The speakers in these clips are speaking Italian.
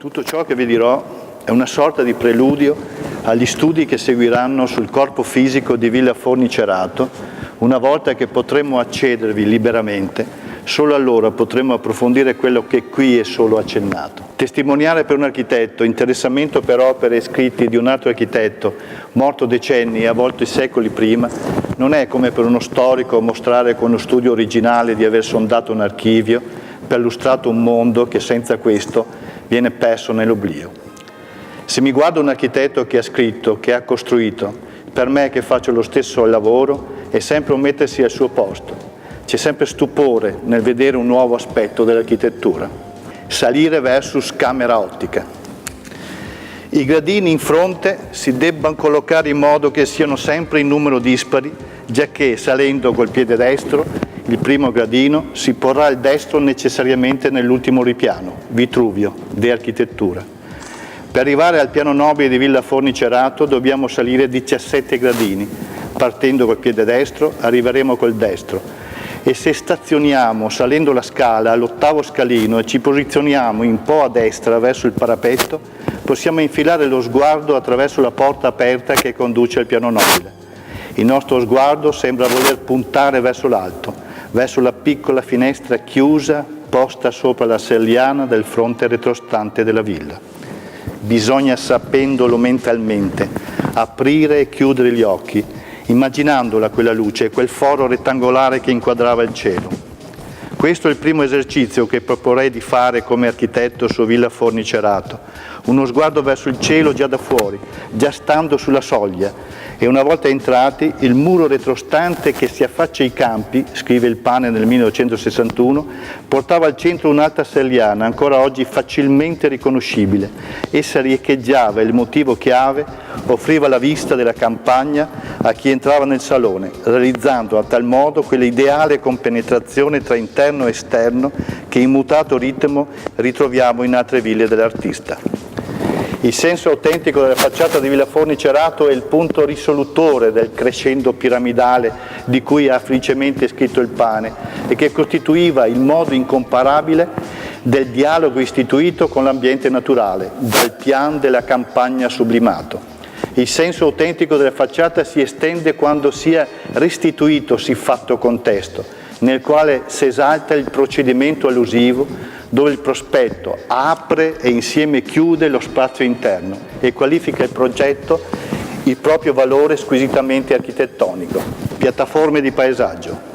Tutto ciò che vi dirò è una sorta di preludio agli studi che seguiranno sul corpo fisico di Villa Fornicerato, una volta che potremo accedervi liberamente. Solo allora potremo approfondire quello che qui è solo accennato. Testimoniare per un architetto, interessamento per opere e scritti di un altro architetto, morto decenni e a volte secoli prima, non è come per uno storico mostrare con uno studio originale di aver sondato un archivio, perlustrato un mondo che senza questo viene perso nell'oblio. Se mi guardo un architetto che ha scritto, che ha costruito, per me che faccio lo stesso lavoro, è sempre un mettersi al suo posto. C'è sempre stupore nel vedere un nuovo aspetto dell'architettura. Salire versus camera ottica. I gradini in fronte si debbano collocare in modo che siano sempre in numero dispari, giacché salendo col piede destro, il primo gradino, si porrà il destro necessariamente nell'ultimo ripiano, Vitruvio, de architettura. Per arrivare al piano nobile di Villa Fornicerato dobbiamo salire 17 gradini. Partendo col piede destro, arriveremo col destro. E se stazioniamo salendo la scala all'8° scalino e ci posizioniamo un po' a destra verso il parapetto, possiamo infilare lo sguardo attraverso la porta aperta che conduce al piano nobile. Il nostro sguardo sembra voler puntare verso l'alto, verso la piccola finestra chiusa posta sopra la selliana del fronte retrostante della villa. Bisogna, sapendolo mentalmente, aprire e chiudere gli occhi, immaginandola quella luce, quel foro rettangolare che inquadrava il cielo. Questo è il primo esercizio che proporrei di fare come architetto su Villa Fornicerato. Uno sguardo verso il cielo già da fuori, già stando sulla soglia, e una volta entrati il muro retrostante che si affaccia ai campi, scrive il Pane nel 1961, portava al centro un'alta selliana, ancora oggi facilmente riconoscibile. Essa riecheggiava il motivo chiave, offriva la vista della campagna a chi entrava nel salone, realizzando a tal modo quell'ideale compenetrazione tra interno e esterno che in mutato ritmo ritroviamo in altre ville dell'artista. Il senso autentico della facciata di Villa Fornicerato è il punto risolutore del crescendo piramidale di cui ha felicemente scritto il Pane e che costituiva il modo incomparabile del dialogo istituito con l'ambiente naturale, dal pian della campagna sublimato. Il senso autentico della facciata si estende quando sia restituito siffatto contesto, nel quale si esalta il procedimento allusivo, dove il prospetto apre e insieme chiude lo spazio interno e qualifica il progetto il proprio valore squisitamente architettonico, piattaforme di paesaggio.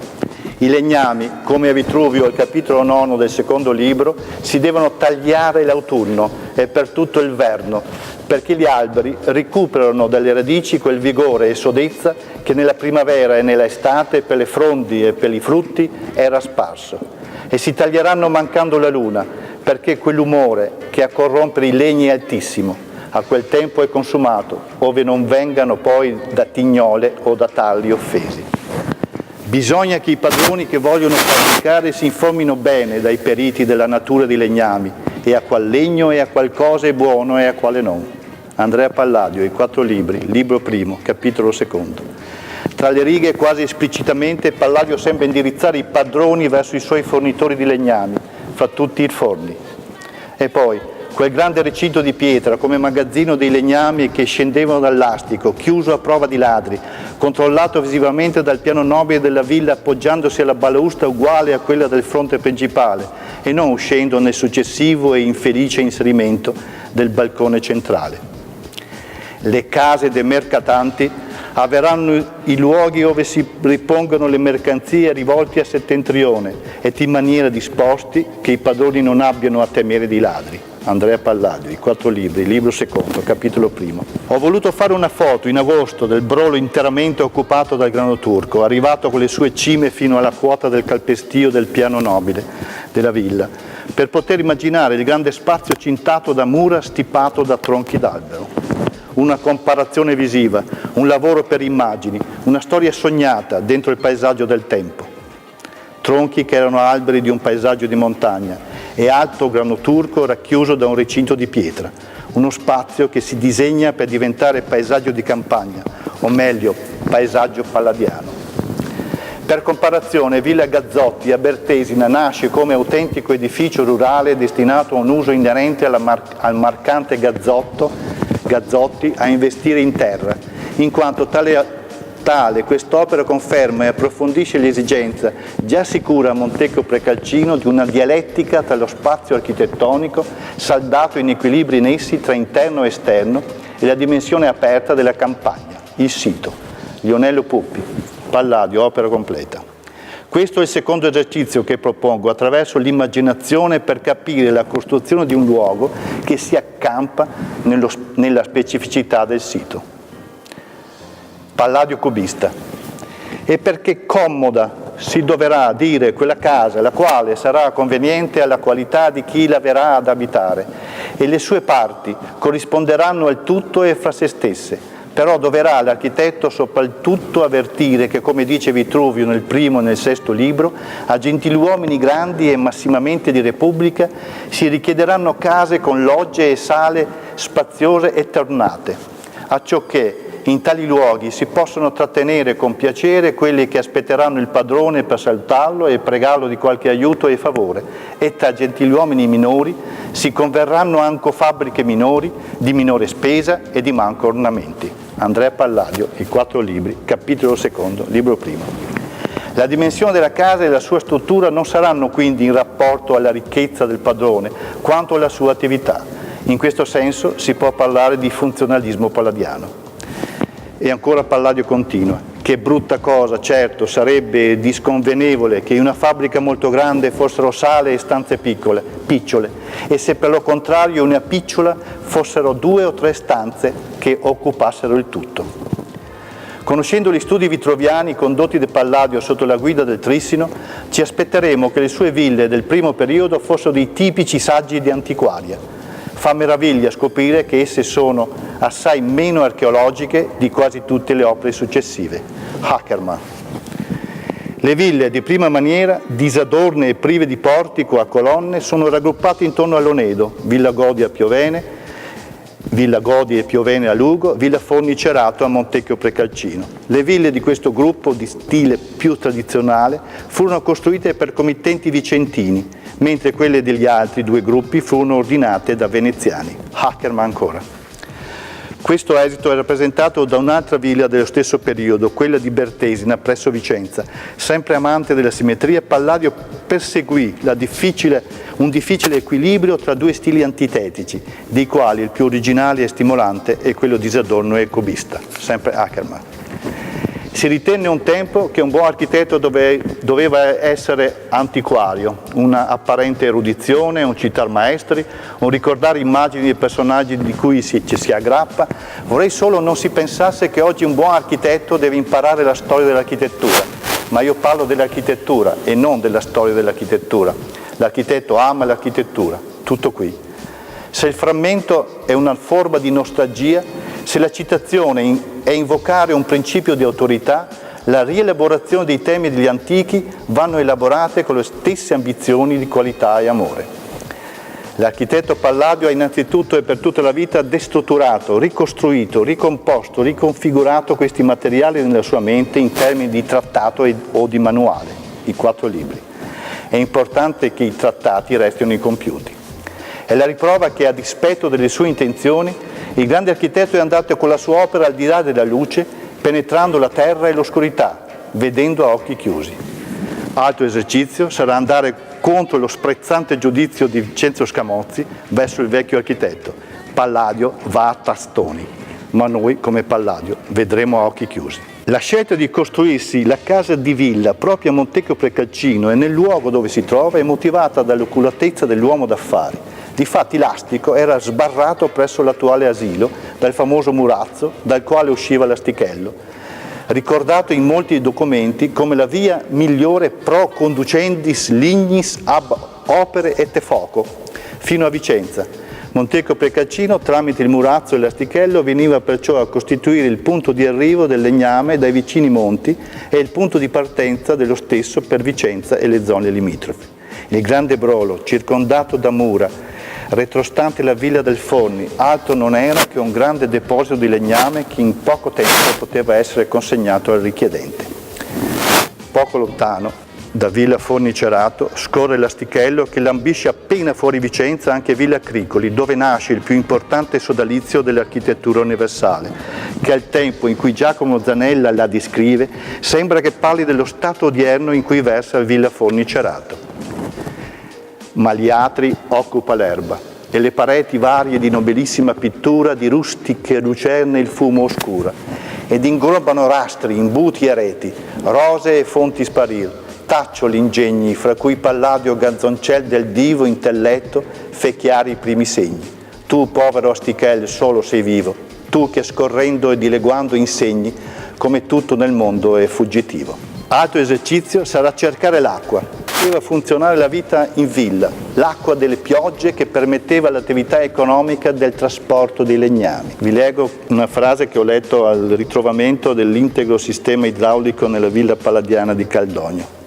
I legnami, come a Vitruvio al capitolo 9 del secondo libro, si devono tagliare l'autunno e per tutto il verno, perché gli alberi recuperano dalle radici quel vigore e sodezza che nella primavera e nella estate per le frondi e per i frutti era sparso. E si taglieranno mancando la luna, perché quell'umore che a corrompere i legni è altissimo, a quel tempo è consumato, ove non vengano poi da tignole o da talli offesi. Bisogna che i padroni che vogliono fabbricare si informino bene dai periti della natura dei legnami, e a qual legno e a qual cosa è buono e a quale non. Andrea Palladio, I 4 libri, libro primo, capitolo 2. Tra le righe, quasi esplicitamente, Palladio sembra indirizzare i padroni verso i suoi fornitori di legnami, fra tutti i forni. E poi, quel grande recinto di pietra come magazzino dei legnami che scendevano dall'astico, chiuso a prova di ladri, controllato visivamente dal piano nobile della villa appoggiandosi alla balaustra uguale a quella del fronte principale e non uscendo nel successivo e infelice inserimento del balcone centrale. Le case dei mercatanti avranno i luoghi dove si ripongono le mercanzie rivolti a settentrione e in maniera disposti che i padroni non abbiano a temere di ladri. Andrea Palladio, I 4 libri, libro secondo, capitolo primo. Ho voluto fare una foto in agosto del brolo interamente occupato dal grano turco, arrivato con le sue cime fino alla quota del calpestio del piano nobile della villa, per poter immaginare il grande spazio cintato da mura stipato da tronchi d'albero. Una comparazione visiva, un lavoro per immagini, una storia sognata dentro il paesaggio del tempo. Tronchi che erano alberi di un paesaggio di montagna e alto grano turco racchiuso da un recinto di pietra, uno spazio che si disegna per diventare paesaggio di campagna, o meglio, paesaggio palladiano. Per comparazione, Villa Gazzotti a Bertesina nasce come autentico edificio rurale destinato a un uso inerente al marcante Gazzotti a investire in terra, in quanto tale quest'opera conferma e approfondisce l'esigenza, già sicura a Montecchio Precalcino, di una dialettica tra lo spazio architettonico, saldato in equilibri in essi tra interno e esterno, e la dimensione aperta della campagna, il sito. Lionello Puppi, Palladio, opera completa. Questo è il secondo esercizio che propongo attraverso l'immaginazione per capire la costruzione di un luogo che si accampa nella specificità del sito. Palladio cubista. E perché comoda si dovrà dire quella casa, la quale sarà conveniente alla qualità di chi la verrà ad abitare, e le sue parti corrisponderanno al tutto e fra se stesse. Però dovrà l'architetto soprattutto avvertire che, come dice Vitruvio nel primo e nel sesto libro, a gentiluomini grandi e massimamente di repubblica si richiederanno case con logge e sale spaziose e tornate, acciò che in tali luoghi si possono trattenere con piacere quelli che aspetteranno il padrone per salutarlo e pregarlo di qualche aiuto e favore, e tra gentiluomini minori si converranno anche fabbriche minori, di minore spesa e di manco ornamenti. Andrea Palladio, I 4 libri, capitolo 2, libro 1. La dimensione della casa e la sua struttura non saranno quindi in rapporto alla ricchezza del padrone, quanto alla sua attività. In questo senso si può parlare di funzionalismo palladiano. E ancora Palladio continua: che brutta cosa, certo, sarebbe disconvenevole che in una fabbrica molto grande fossero sale e stanze picciole, e se per lo contrario in una picciola fossero 2 o 3 stanze che occupassero il tutto. Conoscendo gli studi vitruviani condotti da Palladio sotto la guida del Trissino, ci aspetteremo che le sue ville del primo periodo fossero dei tipici saggi di antiquaria. Fa meraviglia scoprire che esse sono assai meno archeologiche di quasi tutte le opere successive. Ackermann. Le ville di prima maniera, disadorne e prive di portico a colonne, sono raggruppate intorno all'Onedo, Villa Godi e Piovene a Lugo, Villa Forni Cerato a Montecchio Precalcino. Le ville di questo gruppo di stile più tradizionale furono costruite per committenti vicentini, mentre quelle degli altri 2 gruppi furono ordinate da veneziani. Ackermann ancora. Questo esito è rappresentato da un'altra villa dello stesso periodo, quella di Bertesina presso Vicenza. Sempre amante della simmetria, Palladio perseguì un difficile equilibrio tra 2 stili antitetici, dei quali il più originale e stimolante è quello disadorno e cubista. Sempre Ackermann. Si ritenne un tempo che un buon architetto doveva essere antiquario, una apparente erudizione, un citar maestri, un ricordare immagini e personaggi di cui ci si aggrappa. Vorrei solo non si pensasse che oggi un buon architetto deve imparare la storia dell'architettura, ma io parlo dell'architettura e non della storia dell'architettura. L'architetto ama l'architettura, tutto qui. Se il frammento è una forma di nostalgia, se la citazione è invocare un principio di autorità, la rielaborazione dei temi degli antichi vanno elaborate con le stesse ambizioni di qualità e amore. L'architetto Palladio ha innanzitutto e per tutta la vita destrutturato, ricostruito, ricomposto, riconfigurato questi materiali nella sua mente in termini di trattato o di manuale, I 4 libri. È importante che i trattati restino incompiuti. È la riprova che, a dispetto delle sue intenzioni, il grande architetto è andato con la sua opera al di là della luce, penetrando la terra e l'oscurità, vedendo a occhi chiusi. Altro esercizio sarà andare contro lo sprezzante giudizio di Vincenzo Scamozzi verso il vecchio architetto. Palladio va a tastoni, ma noi, come Palladio, vedremo a occhi chiusi. La scelta di costruirsi la casa di villa proprio a Montecchio Precalcino e nel luogo dove si trova è motivata dall'oculatezza dell'uomo d'affari. Difatti l'astico era sbarrato presso l'attuale asilo dal famoso murazzo dal quale usciva l'astichello, ricordato in molti documenti come la via migliore pro conducendis lignis ab opere et foco, fino a Vicenza. Montecchio Precalcino, tramite il murazzo e l'astichello, veniva perciò a costituire il punto di arrivo del legname dai vicini monti e il punto di partenza dello stesso per Vicenza e le zone limitrofe. Il grande Brolo, circondato da mura, retrostante la villa del Forni, altro non era che un grande deposito di legname che in poco tempo poteva essere consegnato al richiedente. poco lontano, da Villa Forni Cerato, scorre l'Astichello che lambisce appena fuori Vicenza anche Villa Cricoli, dove nasce il più importante sodalizio dell'architettura universale, che al tempo in cui Giacomo Zanella la descrive, sembra che parli dello stato odierno in cui versa Villa Forni Cerato. Maliatri occupa l'erba e le pareti varie di nobilissima pittura, di rustiche lucerne il fumo oscura, ed inglobano rastri, imbuti e reti, rose e fonti sparir, taccioli ingegni, fra cui Palladio Ganzoncel del divo intelletto fe chiari i primi segni. Tu, povero Astichel, solo sei vivo, tu che scorrendo e dileguando insegni come tutto nel mondo è fuggitivo. Altro esercizio sarà cercare l'acqua. Poteva funzionare la vita in villa, l'acqua delle piogge che permetteva l'attività economica del trasporto dei legnami. Vi leggo una frase che ho letto al ritrovamento dell'integro sistema idraulico nella villa palladiana di Caldogno.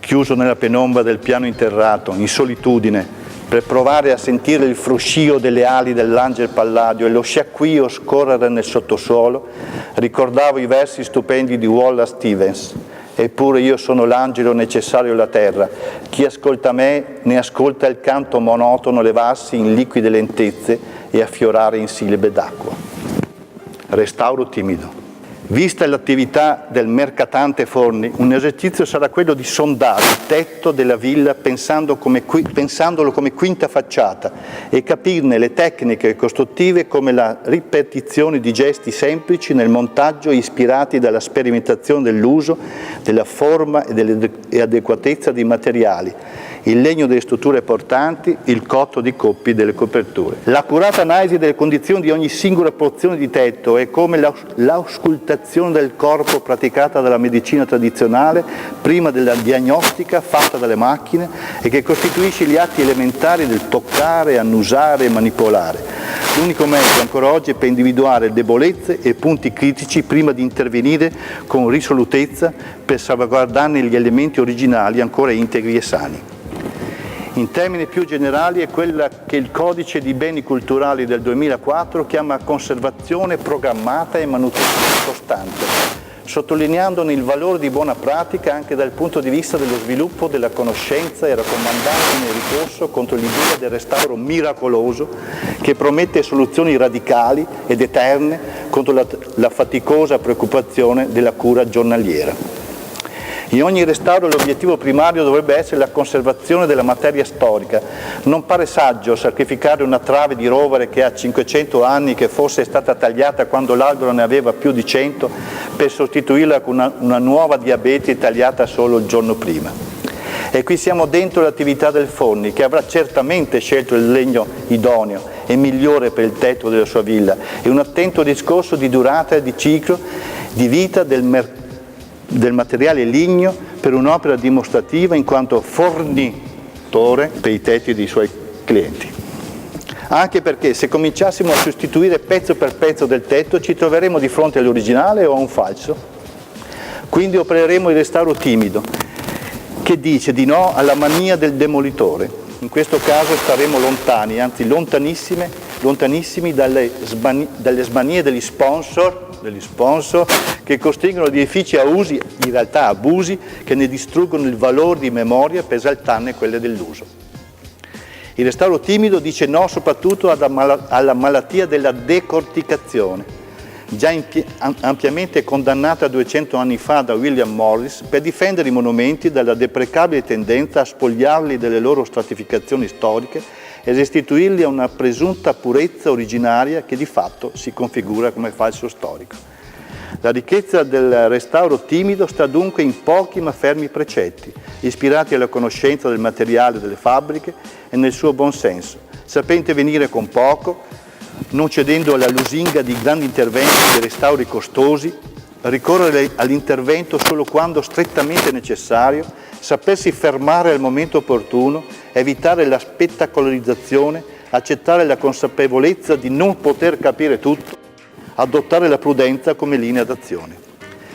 Chiuso nella penombra del piano interrato, in solitudine, per provare a sentire il fruscio delle ali dell'angel Palladio e lo sciacquio scorrere nel sottosuolo, ricordavo i versi stupendi di Wallace Stevens. Eppure io sono l'angelo necessario alla terra. Chi ascolta me ne ascolta il canto monotono levarsi in liquide lentezze e affiorare in sillabe d'acqua. Restauro timido. Vista l'attività del mercatante Forni, un esercizio sarà quello di sondare il tetto della villa pensandolo come quinta facciata e capirne le tecniche costruttive come la ripetizione di gesti semplici nel montaggio ispirati dalla sperimentazione dell'uso, della forma e dell'adeguatezza dei materiali, il legno delle strutture portanti, il cotto di coppi delle coperture. L'accurata analisi delle condizioni di ogni singola porzione di tetto è come l'auscultazione del corpo praticata dalla medicina tradizionale prima della diagnostica fatta dalle macchine e che costituisce gli atti elementari del toccare, annusare e manipolare. L'unico mezzo ancora oggi è per individuare debolezze e punti critici prima di intervenire con risolutezza per salvaguardarne gli elementi originali ancora integri e sani. In termini più generali è quella che il Codice di Beni Culturali del 2004 chiama conservazione programmata e manutenzione costante, sottolineandone il valore di buona pratica anche dal punto di vista dello sviluppo della conoscenza e raccomandandone il ricorso contro l'idea del restauro miracoloso che promette soluzioni radicali ed eterne contro la faticosa preoccupazione della cura giornaliera. In ogni restauro l'obiettivo primario dovrebbe essere la conservazione della materia storica. Non pare saggio sacrificare una trave di rovere che ha 500 anni, che forse è stata tagliata quando l'albero ne aveva più di 100, per sostituirla con una nuova di abeti tagliata solo il giorno prima. E qui siamo dentro l'attività del Forni, che avrà certamente scelto il legno idoneo e migliore per il tetto della sua villa, e un attento discorso di durata e di ciclo di vita del materiale ligneo per un'opera dimostrativa in quanto fornitore per i tetti dei suoi clienti. Anche perché se cominciassimo a sostituire pezzo per pezzo del tetto ci troveremo di fronte all'originale o a un falso. Quindi opereremo il restauro timido, che dice di no alla mania del demolitore. In questo caso staremo lontani, anzi lontanissimi dalle smanie degli sponsor che costringono gli edifici a usi, in realtà abusi, che ne distruggono il valore di memoria per esaltarne quelle dell'uso. Il restauro timido dice no soprattutto alla malattia della decorticazione, già ampiamente condannata 200 anni fa da William Morris per difendere i monumenti dalla deprecabile tendenza a spogliarli delle loro stratificazioni storiche e restituirli a una presunta purezza originaria che di fatto si configura come falso storico. La ricchezza del restauro timido sta dunque in pochi ma fermi precetti, ispirati alla conoscenza del materiale delle fabbriche e nel suo buon senso, sapente venire con poco, non cedendo alla lusinga di grandi interventi e restauri costosi, ricorrere all'intervento solo quando strettamente necessario, sapersi fermare al momento opportuno, evitare la spettacolarizzazione, accettare la consapevolezza di non poter capire tutto, adottare la prudenza come linea d'azione.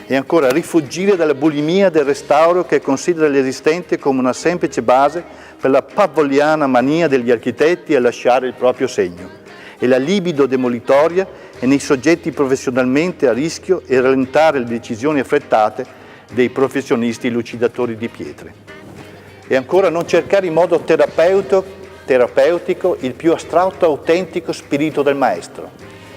E ancora rifuggire dalla bulimia del restauro che considera l'esistente come una semplice base per la pavoliana mania degli architetti a lasciare il proprio segno. E la libido demolitoria è nei soggetti professionalmente a rischio e rallentare le decisioni affrettate dei professionisti lucidatori di pietre. E ancora, non cercare in modo terapeutico il più astratto autentico spirito del maestro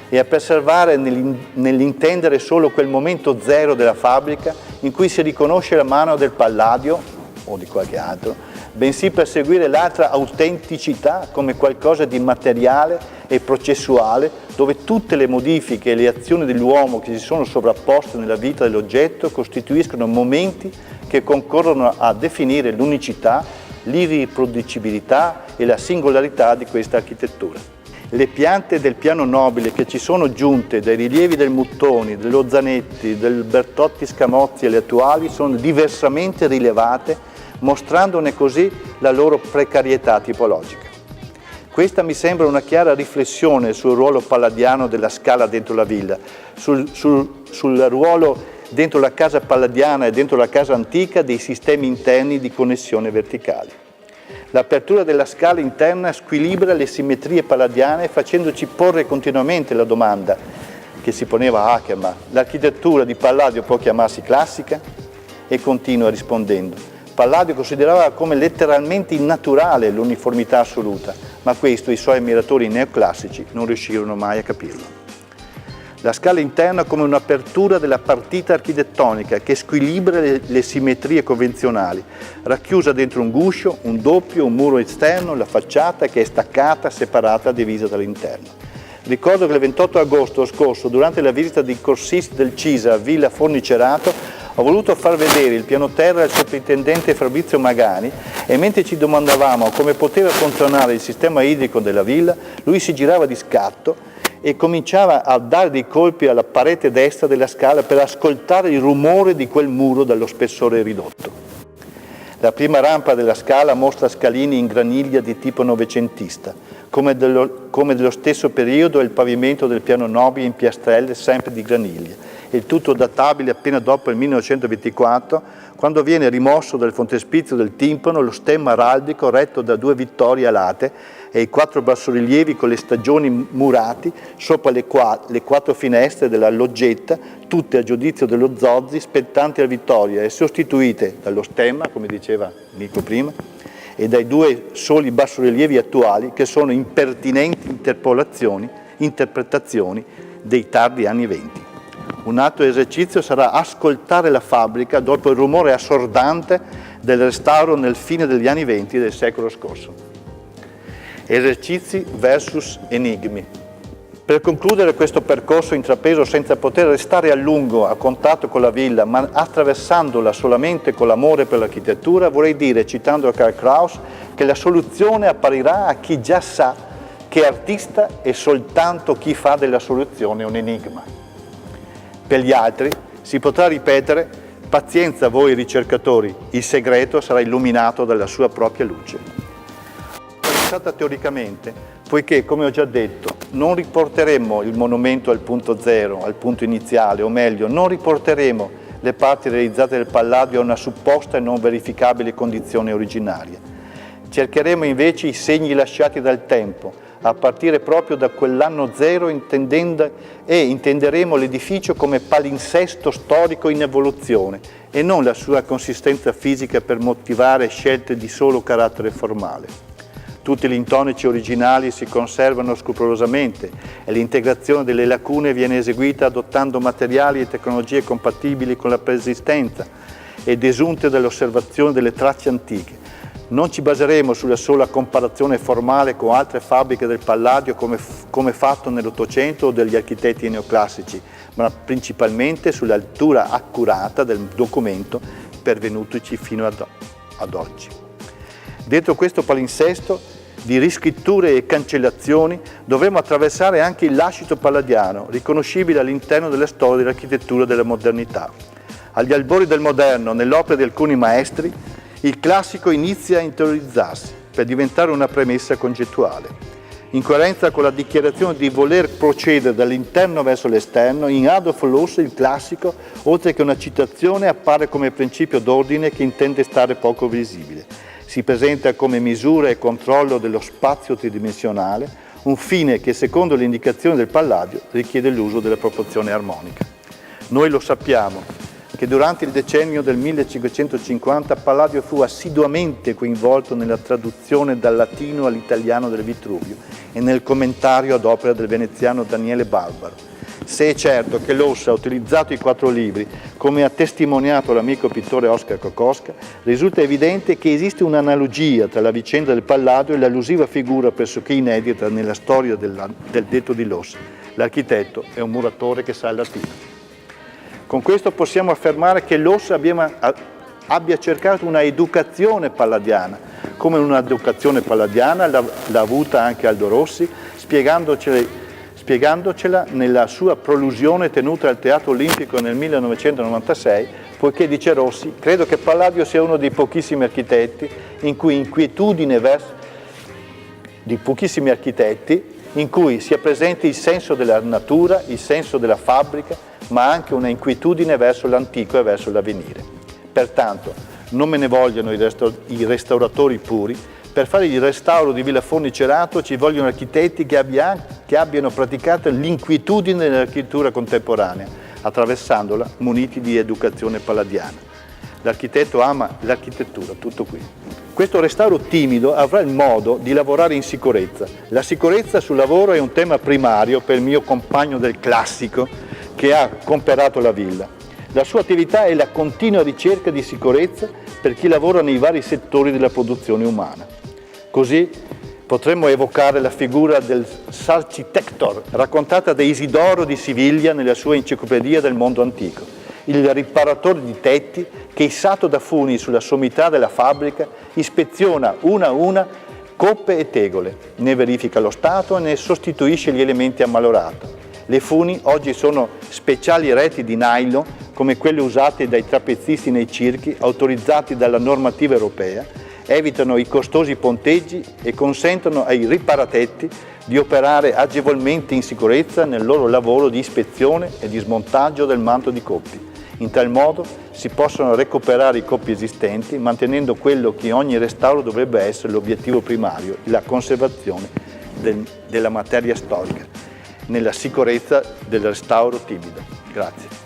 e a preservare nell'intendere solo quel momento zero della fabbrica in cui si riconosce la mano del Palladio o di qualche altro, bensì perseguire l'altra autenticità come qualcosa di materiale e processuale, dove tutte le modifiche e le azioni dell'uomo che si sono sovrapposte nella vita dell'oggetto costituiscono momenti che concorrono a definire l'unicità, l'irriproducibilità e la singolarità di questa architettura. Le piante del piano nobile che ci sono giunte dai rilievi del Muttoni, dello Zanetti, del Bertotti Scamozzi e le attuali sono diversamente rilevate, mostrandone così la loro precarietà tipologica. Questa mi sembra una chiara riflessione sul ruolo palladiano della scala dentro la villa, sul ruolo dentro la casa palladiana e dentro la casa antica dei sistemi interni di connessione verticali. L'apertura della scala interna squilibra le simmetrie palladiane facendoci porre continuamente la domanda che si poneva Ackermann: l'architettura di Palladio può chiamarsi classica? E continua rispondendo: Palladio considerava come letteralmente innaturale l'uniformità assoluta, ma questo i suoi ammiratori neoclassici non riuscirono mai a capirlo. La scala interna come un'apertura della partita architettonica che squilibra le simmetrie convenzionali, racchiusa dentro un guscio, un doppio, un muro esterno, la facciata che è staccata, separata, divisa dall'interno. Ricordo che il 28 agosto scorso, durante la visita dei corsisti del CISA a Villa Fornicerato, ho voluto far vedere il piano terra al sovrintendente Fabrizio Magani e mentre ci domandavamo come poteva funzionare il sistema idrico della villa, lui si girava di scatto e cominciava a dare dei colpi alla parete destra della scala per ascoltare il rumore di quel muro dallo spessore ridotto. La prima rampa della scala mostra scalini in graniglia di tipo novecentista, come dello stesso periodo è il pavimento del piano nobile in piastrelle sempre di graniglia, il tutto databile appena dopo il 1924, quando viene rimosso dal frontespizio del timpano lo stemma araldico retto da 2 vittorie alate e i 4 bassorilievi con le stagioni murati sopra le 4 finestre della loggetta, tutte a giudizio dello Zozzi spettanti a vittoria e sostituite dallo stemma, come diceva Nico prima, e dai 2 soli bassorilievi attuali che sono impertinenti interpretazioni dei tardi anni 20. Un altro esercizio sarà ascoltare la fabbrica dopo il rumore assordante del restauro nel fine degli anni 20 del secolo scorso. Esercizi versus enigmi. Per concludere questo percorso intrapreso senza poter restare a lungo a contatto con la villa, ma attraversandola solamente con l'amore per l'architettura, vorrei dire, citando Karl Kraus, che la soluzione apparirà a chi già sa che artista è soltanto chi fa della soluzione un enigma. Per gli altri si potrà ripetere: pazienza voi ricercatori, il segreto sarà illuminato dalla sua propria luce. Pensata teoricamente, poiché, come ho già detto, non riporteremo il monumento al punto zero, al punto iniziale, o meglio, non riporteremo le parti realizzate del Palladio a una supposta e non verificabile condizione originaria. Cercheremo invece i segni lasciati dal tempo, a partire proprio da quell'anno zero intenderemo l'edificio come palinsesto storico in evoluzione e non la sua consistenza fisica per motivare scelte di solo carattere formale. Tutti gli intonici originali si conservano scrupolosamente e l'integrazione delle lacune viene eseguita adottando materiali e tecnologie compatibili con la preesistenza e desunte dall'osservazione delle tracce antiche. Non ci baseremo sulla sola comparazione formale con altre fabbriche del Palladio come fatto nell'Ottocento o degli architetti neoclassici, ma principalmente sull'altura accurata del documento pervenutoci fino ad oggi. Dentro questo palinsesto di riscritture e cancellazioni dovremo attraversare anche il lascito palladiano, riconoscibile all'interno della storia dell'architettura della modernità. Agli albori del moderno, nell'opera di alcuni maestri, il classico inizia a interiorizzarsi per diventare una premessa concettuale. In coerenza con la dichiarazione di voler procedere dall'interno verso l'esterno, in Adolf Loos il classico, oltre che una citazione, appare come principio d'ordine che intende stare poco visibile. Si presenta come misura e controllo dello spazio tridimensionale, un fine che secondo le indicazioni del Palladio richiede l'uso della proporzione armonica. Noi lo sappiamo, che durante il decennio del 1550 Palladio fu assiduamente coinvolto nella traduzione dal latino all'italiano del Vitruvio e nel commentario ad opera del veneziano Daniele Barbaro. Se è certo che Lossa ha utilizzato i 4 libri, come ha testimoniato l'amico pittore Oscar Kokoschka, risulta evidente che esiste un'analogia tra la vicenda del Palladio e l'allusiva figura pressoché inedita nella storia del detto di Lossa. L'architetto è un muratore che sa il latino. Con questo possiamo affermare che Lossa abbia cercato una educazione palladiana, come un'educazione palladiana l'ha avuta anche Aldo Rossi, spiegandocela nella sua prolusione tenuta al Teatro Olimpico nel 1996, poiché, dice Rossi, credo che Palladio sia uno dei pochissimi architetti in cui sia presente il senso della natura, il senso della fabbrica, ma anche una inquietudine verso l'antico e verso l'avvenire. Pertanto, non me ne vogliono i restauratori puri. Per fare il restauro di Villa Forni Cerato ci vogliono architetti che abbiano praticato l'inquietudine dell'architettura contemporanea, attraversandola muniti di educazione palladiana. L'architetto ama l'architettura, tutto qui. Questo restauro timido avrà il modo di lavorare in sicurezza. La sicurezza sul lavoro è un tema primario per il mio compagno del classico che ha comperato la villa. La sua attività è la continua ricerca di sicurezza per chi lavora nei vari settori della produzione umana. Così potremmo evocare la figura del Sarcitector, raccontata da Isidoro di Siviglia nella sua enciclopedia del mondo antico, il riparatore di tetti che, issato da funi sulla sommità della fabbrica, ispeziona una a una coppe e tegole, ne verifica lo stato e ne sostituisce gli elementi ammalorati. Le funi oggi sono speciali reti di nylon, come quelle usate dai trapezzisti nei circhi, autorizzati dalla normativa europea, evitano i costosi ponteggi e consentono ai riparatetti di operare agevolmente in sicurezza nel loro lavoro di ispezione e di smontaggio del manto di coppi. In tal modo si possono recuperare i coppi esistenti, mantenendo quello che ogni restauro dovrebbe essere l'obiettivo primario, la conservazione della materia storica, nella sicurezza del restauro timido. Grazie.